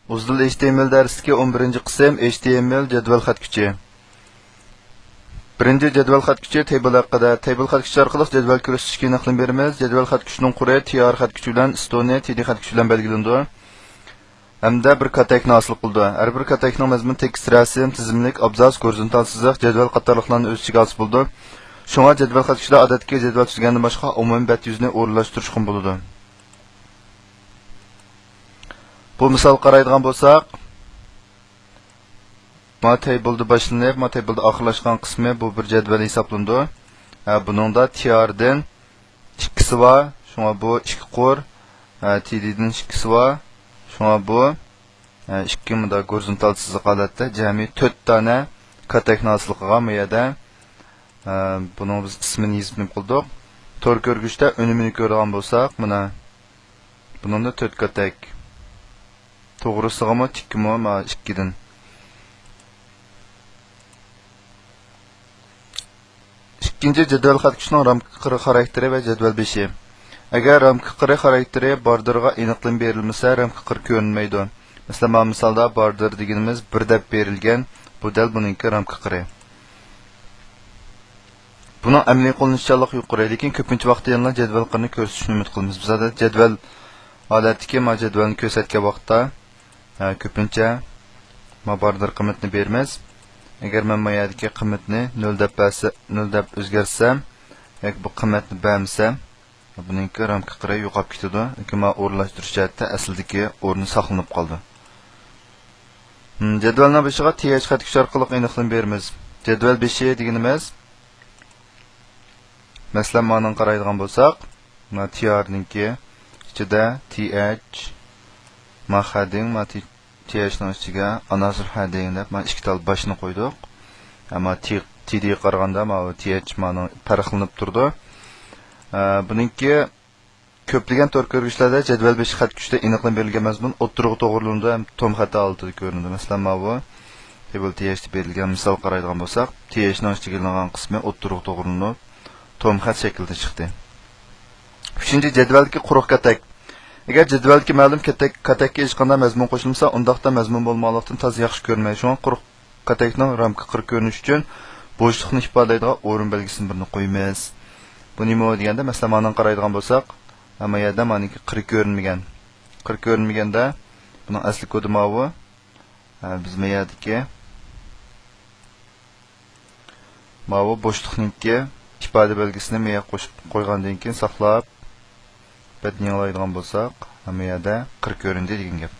Uzdil HTML darsidagi 11 qism HTML jadval xat kuchi. Birinchi jadval xat kuchi table haqida. Table xat kuchi orqali jadval ko'rsatishga aniqlik beramiz. Jadval xat kuchining quri tr xat kuchi bilan stone td xat kuchi bilan belgilandi. Hamda bir katakni hosil qildi. Har bir katakning mazmun tekst rasm, tizimlik, abzas, gorizontal chiziq, jadval qatorliqlarni o'z ichiga olib bo'ldi. Shunga jadval xat kuchida odatdagi jadval tuzgandan boshqa umumiy bet yuzini o'rnalashtirish ham bo'ladi. Bu misol qaraydigan bo'lsak, tableda boshlanib, tableda oxirlashgan qismi bu bir jadval hisoblandi. Buningda tr dan ikkisi bor, shunga bu 2 qor, td dan ikkisi bor, shunga bu 2 mida gorizontal chiziq holatda jami 4 dona katakni hosil qilgan bu yerda. Buning biz ismini yozib qo'ydik. Tor ko'rgishda unumini ko'rgan bo'lsak, mana buningda 4 katak. To'g'risig'imi tikkimi 2 dan. İkinci jadval xat kuchining ramka xarakteri va jadval beshi. Agar ramka xarakteri borderga aniqlik berilmasa, ramka ko'rinmaydi. Masalan, misolda border deganimiz 1 deb berilgan, bu dal buningki ramka qiri. Buning amaliy qo'llanishchanligi yuqori, lekin ko'pincha vaqtda yana jadval qirini ko'rsatishni umid qilamiz. Bizda jadval holatdagi jadvalni ko'rsatgan vaqtda ko'pincha border qiymatini beramiz. Agar men mayadagi qiymatni 0 deb o'zgartsam, yoki bu qiymatni bermasam, buningki ramka qiri yo'qolib ketadi. Lekin men o'rnalashtirish jihatda aslidagi o'rni saqlanib qoldi. Jadvalning beshiga th xat kuchi orqali aniqlik beramiz. Jadval beshi deganimiz masalan, mana qaraydigan bo'lsak, mana tr-ninki ichida th heading, TH'ning ichiga anasir heading deb men 2 tal boshni qo'ydik. Ammo TD qaraganda mana TH mana farqlanib turdi. Buningki ko'plagan tor ko'rgishlarda jadval 5 xat kuchda aniqlik berilgan mazmun o'ttirg'i to'g'rilandi ham tom xato oltida ko'rindi. Masalan, mana bu table TH deb berilgan misol qaraydigan bo'lsak, TH'ning ichiga ilingan qismi o'ttirg'i to'g'rilandi, tom xat shaklida chiqdi. 3-chi jadvaldagi quruq katak. Agar jadvalga ma'lum katakka hech qanday mazmun qo'shilmasa, undaqda mazmun bo'lmoqlikdan toz yaxshi ko'rmaydi. Shunga quruq katakning ramka qir ko'rinishi uchun bo'shliqni ifodalaydigan o'rin belgisini birini qo'yamiz. Bu nima deganda, masalan, mana qaraydigan bo'lsak, hamma yerda meniki qir ko'rinmagan. Qir ko'rinmaganda buning asli kodi bu. Biz bu yerdagi bu bo'shliqningki ifoda belgisini men qo'shib qo'ygandan keyin saqlab betni yanglaydigan bo'lsak, hamma yerda qir ko'rindi degan gap.